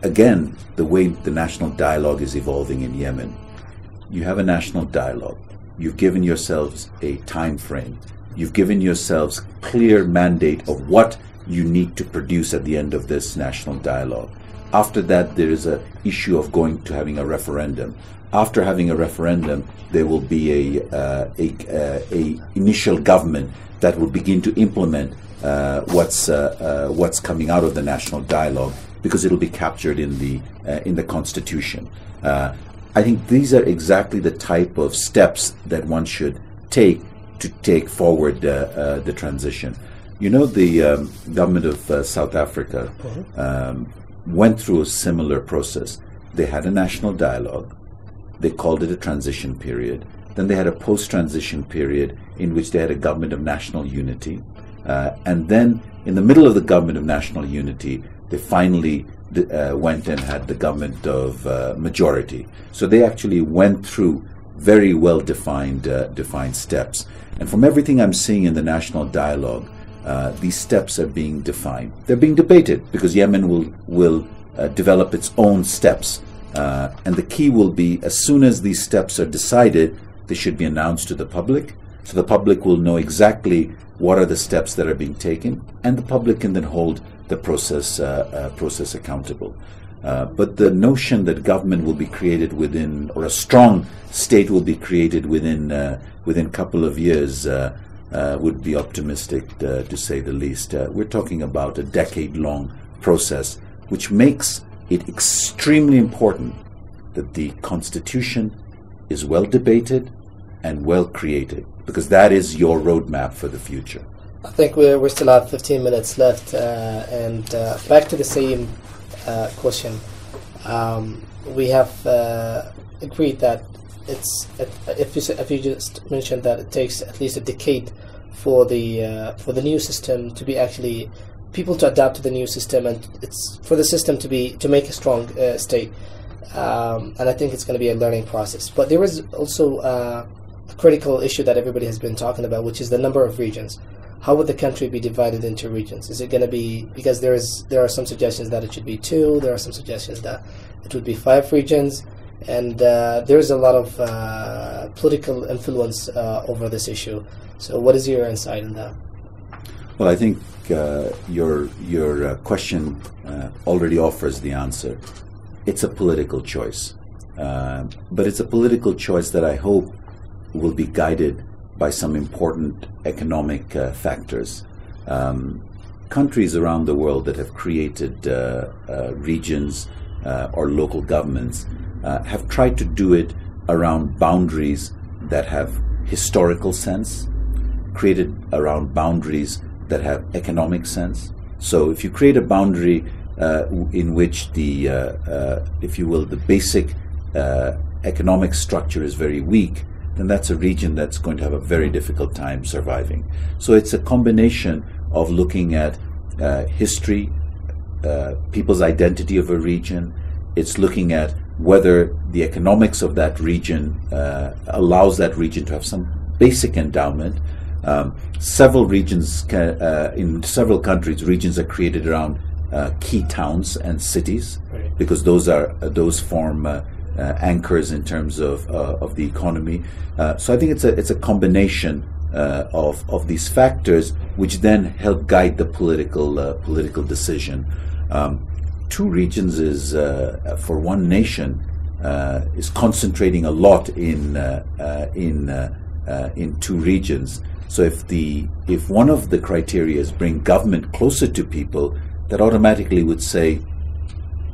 again, the way the national dialogue is evolving in Yemen. You have a national dialogue. You've given yourselves a time frame. You've given yourselves clear mandate of what you need to produce at the end of this national dialogue. After that, there is an issue of going to having a referendum. After having a referendum, there will be a initial government that will begin to implement what's coming out of the national dialogue, because it'll be captured in the Constitution. I think these are exactly the type of steps that one should take to take forward the transition. You know, the government of South Africa went through a similar process. They had a national dialogue. They called it a transition period. Then they had a post-transition period in which they had a government of national unity. And then in the middle of the government of national unity, they finally went and had the government of majority. So they actually went through very well-defined steps. And from everything I'm seeing in the national dialogue, these steps are being defined. They're being debated because Yemen will develop its own steps. And the key will be, as soon as these steps are decided, they should be announced to the public. So the public will know exactly what are the steps that are being taken, and the public can then hold the process accountable. But the notion that government will be created within, or a strong state will be created within a couple of years, would be optimistic to say the least. We're talking about a decade-long process, which makes it extremely important that the Constitution is well debated and well created, because that is your roadmap for the future. I think we still have 15 minutes left, and back to the same question. We have agreed that if you just mentioned that it takes at least a decade for the new system to be actually people to adapt to the new system, and it's for the system to make a strong state. And I think it's going to be a learning process. But there is also a critical issue that everybody has been talking about, which is the number of regions. How would the country be divided into regions? Is it going to be, because there are some suggestions that it should be 2, there are some suggestions that it would be 5 regions, and there's a lot of political influence over this issue. So what is your insight on that? Well, I think your question already offers the answer. It's a political choice, but it's a political choice that I hope will be guided by some important economic factors. Countries around the world that have created regions or local governments have tried to do it around boundaries that have historical sense, created around boundaries that have economic sense. So if you create a boundary in which the, if you will, the basic economic structure is very weak, then that's a region that's going to have a very difficult time surviving. So it's a combination of looking at history, people's identity of a region. It's looking at whether the economics of that region allows that region to have some basic endowment. Several regions, in several countries, regions are created around key towns and cities, because those form anchors in terms of the economy. So I think it's a combination of these factors, which then help guide the political decision. 2 regions is for one nation is concentrating a lot in 2 regions. So if one of the criteria is bring government closer to people, that automatically would say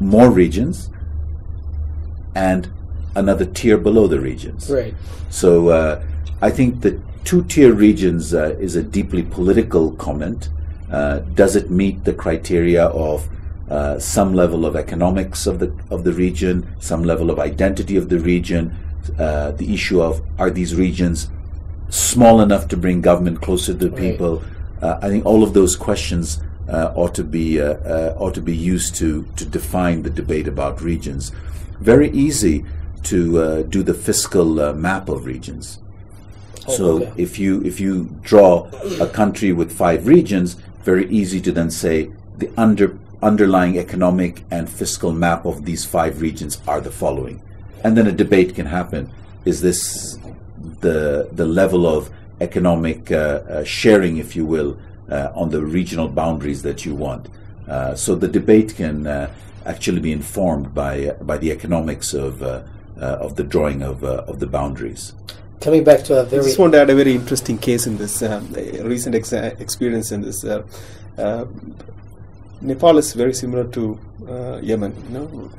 more regions and another tier below the regions. Right. So I think the two-tier regions is a deeply political comment. Does it meet the criteria of some level of economics of the region, some level of identity of the region, the issue of are these regions small enough to bring government closer to people? I think all of those questions ought to be used to define the debate about regions. Very easy to do the fiscal map of regions. If you draw a country with 5 regions, very easy to then say the underlying economic and fiscal map of these 5 regions are the following. And then a debate can happen. Is this the level of economic sharing, if you will, on the regional boundaries that you want? So the debate can actually be informed by the economics of the drawing of the boundaries. Coming back to a very... I just want to add a very interesting case in this, recent experience in this. Nepal is very similar to Yemen, you know.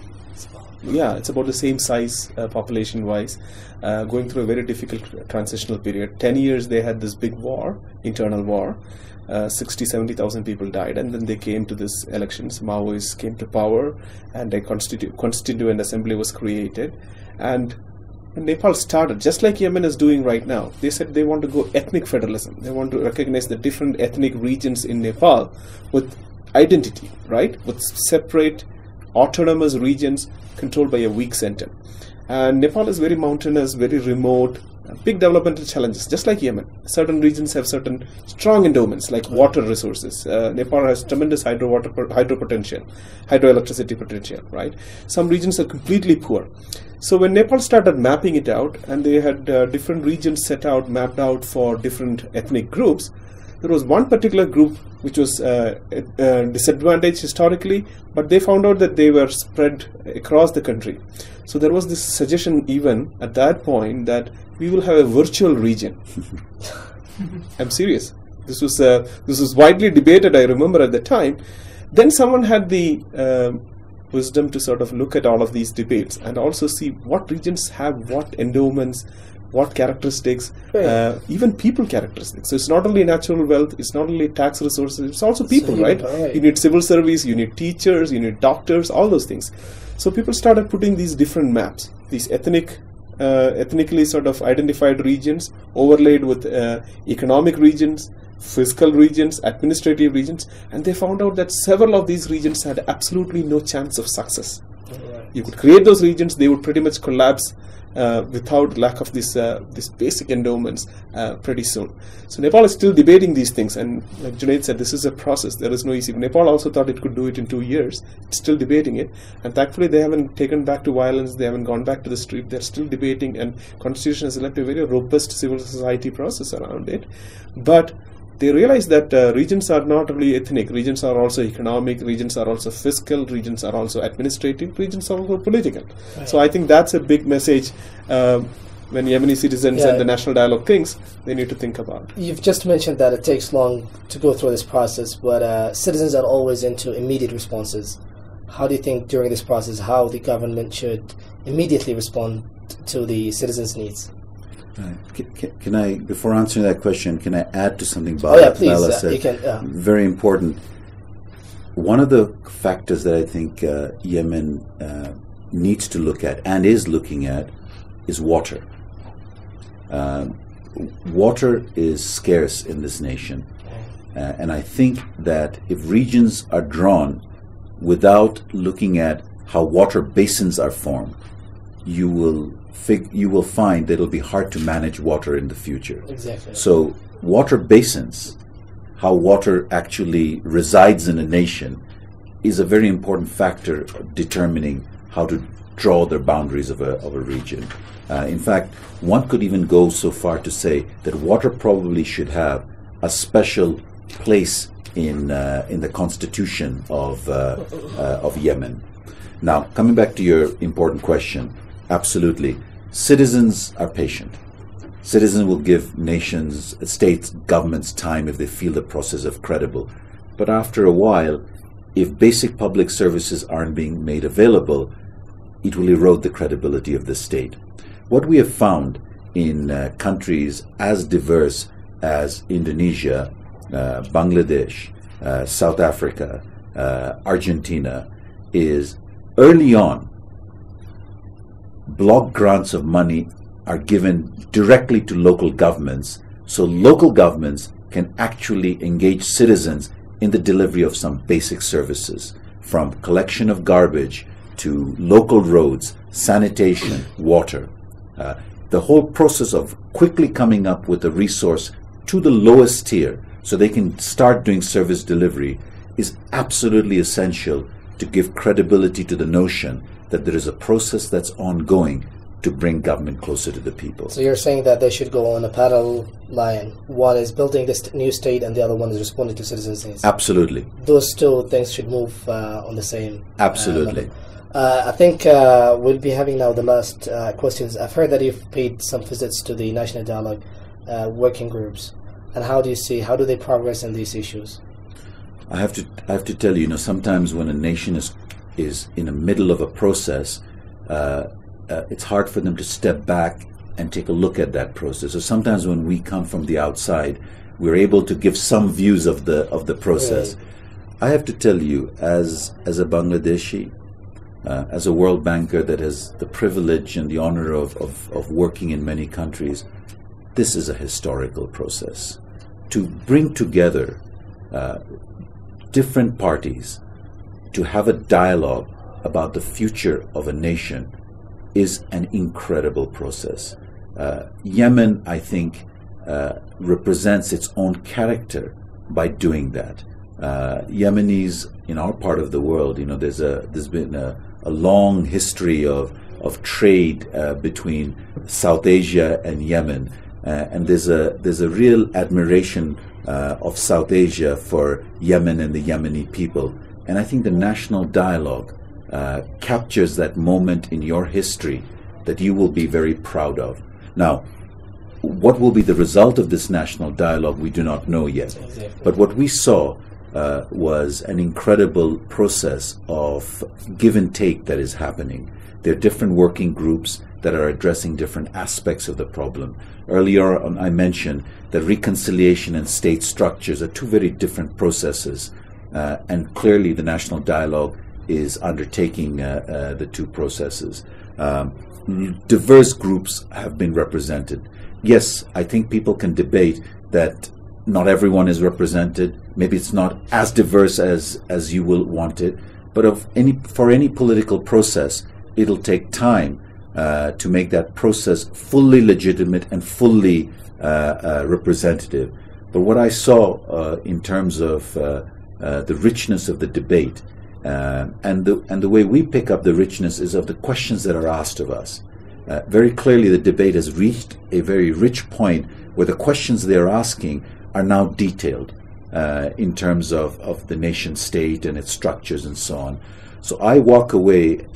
Yeah, it's about the same size population-wise, going through a very difficult transitional period. 10 years they had this big war, internal war. 60,000-70,000 people died, and then they came to this elections. Maoists came to power, and a constituent assembly was created. And Nepal started, just like Yemen is doing right now. They said they want to go ethnic federalism. They want to recognize the different ethnic regions in Nepal with identity, right? With separate autonomous regions controlled by a weak center. And Nepal is very mountainous, very remote, big developmental challenges, just like Yemen. Certain regions have certain strong endowments, like water resources. Nepal has tremendous hydro potential, hydroelectricity potential, right? Some regions are completely poor. So when Nepal started mapping it out, and they had different regions mapped out for different ethnic groups, there was one particular group which was disadvantaged historically, but they found out that they were spread across the country. So there was this suggestion even at that point that we will have a virtual region. I'm serious. This was widely debated, I remember at the time. Then someone had the wisdom to sort of look at all of these debates and also see what regions have what endowments, what characteristics, even people characteristics. So it's not only natural wealth, it's not only tax resources, it's also people, right? You need civil service, you need teachers, you need doctors, all those things. So people started putting these different maps, these ethnically sort of identified regions overlaid with economic regions, fiscal regions, administrative regions, and they found out that several of these regions had absolutely no chance of success. You could create those regions, they would pretty much collapse without lack of this basic endowments pretty soon. So Nepal is still debating these things, and like Junaid said, this is a process. There is no easy. Nepal also thought it could do it in 2 years. It's still debating it, and thankfully they haven't taken back to violence. They haven't gone back to the street. They're still debating, and Constitution has left a very robust civil society process around it. But they realize that regions are not only ethnic, regions are also economic, regions are also fiscal, regions are also administrative, regions are also political. Right. So I think that's a big message when Yemeni citizens and the National Dialogue thinks, they need to think about. You've just mentioned that it takes long to go through this process, but citizens are always into immediate responses. How do you think during this process, how the government should immediately respond to the citizens' needs? Can I, before answering that question, can I add to something Bala said? You can, Very important. One of the factors that I think Yemen needs to look at and is looking at is water. Water is scarce in this nation. And I think that if regions are drawn without looking at how water basins are formed, you will find that it'll be hard to manage water in the future. Exactly. So water basins, how water actually resides in a nation, is a very important factor determining how to draw the boundaries of a region. In fact, one could even go so far to say that water probably should have a special place in the constitution of Yemen. Now, coming back to your important question, absolutely. Citizens are patient. Citizens will give nations, states, governments time if they feel the process is credible. But after a while, if basic public services aren't being made available, it will erode the credibility of the state. What we have found in countries as diverse as Indonesia, Bangladesh, South Africa, Argentina, is early on, block grants of money are given directly to local governments, so local governments can actually engage citizens in the delivery of some basic services, from collection of garbage to local roads, sanitation, water. The whole process of quickly coming up with a resource to the lowest tier so they can start doing service delivery is absolutely essential to give credibility to the notion that there is a process that's ongoing to bring government closer to the people. So you're saying that they should go on a parallel line. One is building this new state and the other one is responding to citizens' needs. Absolutely. Those two things should move on the same Absolutely. I think we'll be having now the last questions. I've heard that you've paid some visits to the National Dialogue working groups. And how do they progress in these issues? I have to tell you, sometimes when a nation is in the middle of a process, it's hard for them to step back and take a look at that process. So sometimes when we come from the outside, we're able to give some views of the process. Right. I have to tell you, as a Bangladeshi, as a world banker that has the privilege and the honor of working in many countries, this is a historical process. To bring together different parties to have a dialogue about the future of a nation is an incredible process. Yemen, I think, represents its own character by doing that. Yemenis in our part of the world, there's been a long history of trade between South Asia and Yemen, and there's a real admiration of South Asia for Yemen and the Yemeni people. And I think the national dialogue captures that moment in your history that you will be very proud of. Now, what will be the result of this national dialogue, we do not know yet. Exactly. But what we saw was an incredible process of give and take that is happening. There are different working groups that are addressing different aspects of the problem. Earlier on, I mentioned that reconciliation and state structures are two very different processes, and clearly the national dialogue is undertaking the two processes. Diverse groups have been represented. Yes, I think people can debate that not everyone is represented. Maybe it's not as diverse as you will want it, but for any political process, it'll take time to make that process fully legitimate and fully representative. But what I saw in terms of the richness of the debate and the way we pick up the richness is of the questions that are asked of us. Very clearly, the debate has reached a very rich point where the questions they're asking are now detailed in terms of the nation state and its structures and so on. So I walk away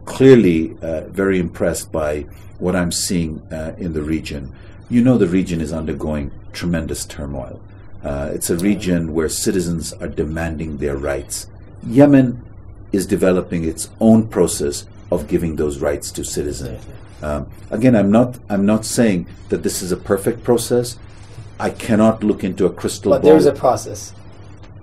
clearly very impressed by what I'm seeing in the region. The region is undergoing tremendous turmoil. It's a region where citizens are demanding their rights. Yemen is developing its own process of giving those rights to citizens. Again, I'm not saying that this is a perfect process. I cannot look into a crystal ball. But there's a process.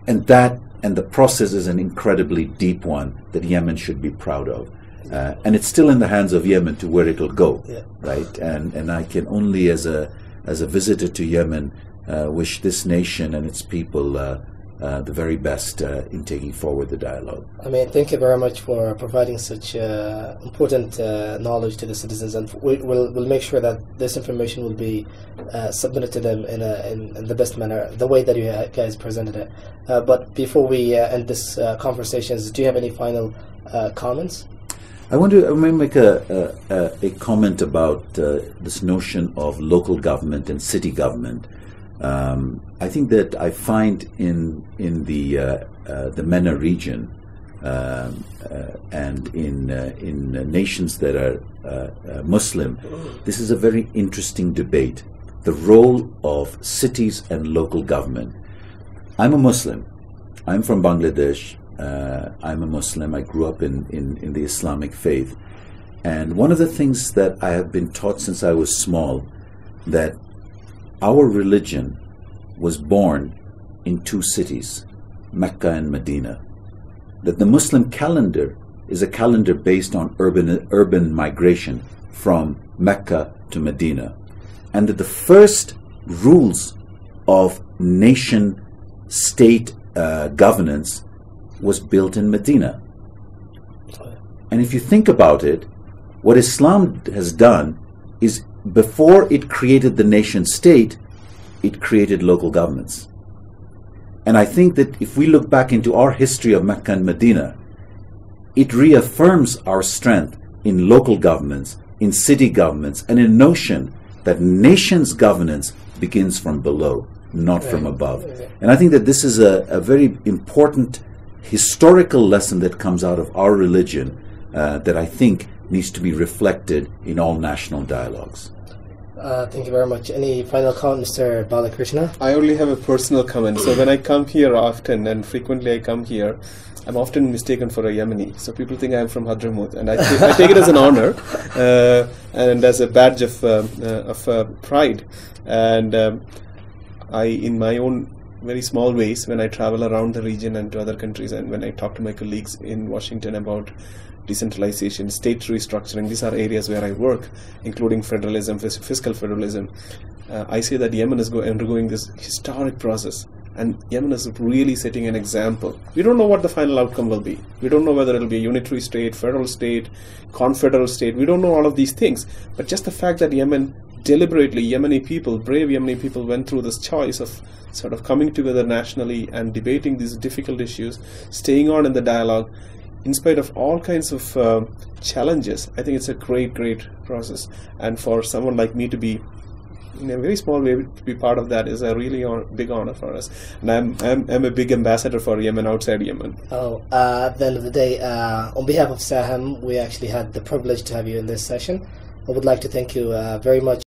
And the process is an incredibly deep one that Yemen should be proud of. And it's still in the hands of Yemen to where it'll go, right? And I can only, as a visitor to Yemen, wish this nation and its people the very best in taking forward the dialogue. Thank you very much for providing such important knowledge to the citizens, and we'll make sure that this information will be submitted to them in the best manner, the way that you guys presented it. But before we end this conversation, do you have any final comments? I want to make a comment about this notion of local government and city government. I think that I find in the MENA region and in nations that are Muslim, this is a very interesting debate. The role of cities and local government. I'm a Muslim. I'm from Bangladesh. I'm a Muslim. I grew up in the Islamic faith. And one of the things that I have been taught since I was small, that our religion was born in two cities, Mecca and Medina. That the Muslim calendar is a calendar based on urban migration from Mecca to Medina. And that the first rules of nation-state governance was built in Medina. And if you think about it, what Islam has done is, before it created the nation-state, it created local governments. And I think that if we look back into our history of Mecca and Medina, it reaffirms our strength in local governments, in city governments, and in notion that nation's governance begins from below, not from above. And I think that this is a very important historical lesson that comes out of our religion that I think needs to be reflected in all national dialogues. Thank you very much. Any final comment, Mr. Balakrishna? I only have a personal comment. So when I come here often, and frequently I come here, I'm often mistaken for a Yemeni. So people think I'm from Hadramaut, and I take it as an honor and as a badge of pride. And I, in my own very small ways, when I travel around the region and to other countries, and when I talk to my colleagues in Washington about decentralization, state restructuring, these are areas where I work, including federalism, fiscal federalism. I say that Yemen is undergoing this historic process, and Yemen is really setting an example. We don't know what the final outcome will be. We don't know whether it will be a unitary state, federal state, confederal state. We don't know all of these things. But just the fact that Yemen, deliberately, Yemeni people, brave Yemeni people, went through this choice of sort of coming together nationally and debating these difficult issues, staying on in the dialogue, in spite of all kinds of challenges. I think it's a great process. And for someone like me to be, in a very small way, to be part of that is a really big honor for us. And I'm a big ambassador for Yemen outside Yemen. At the end of the day, on behalf of Sahem, we actually had the privilege to have you in this session. I would like to thank you very much.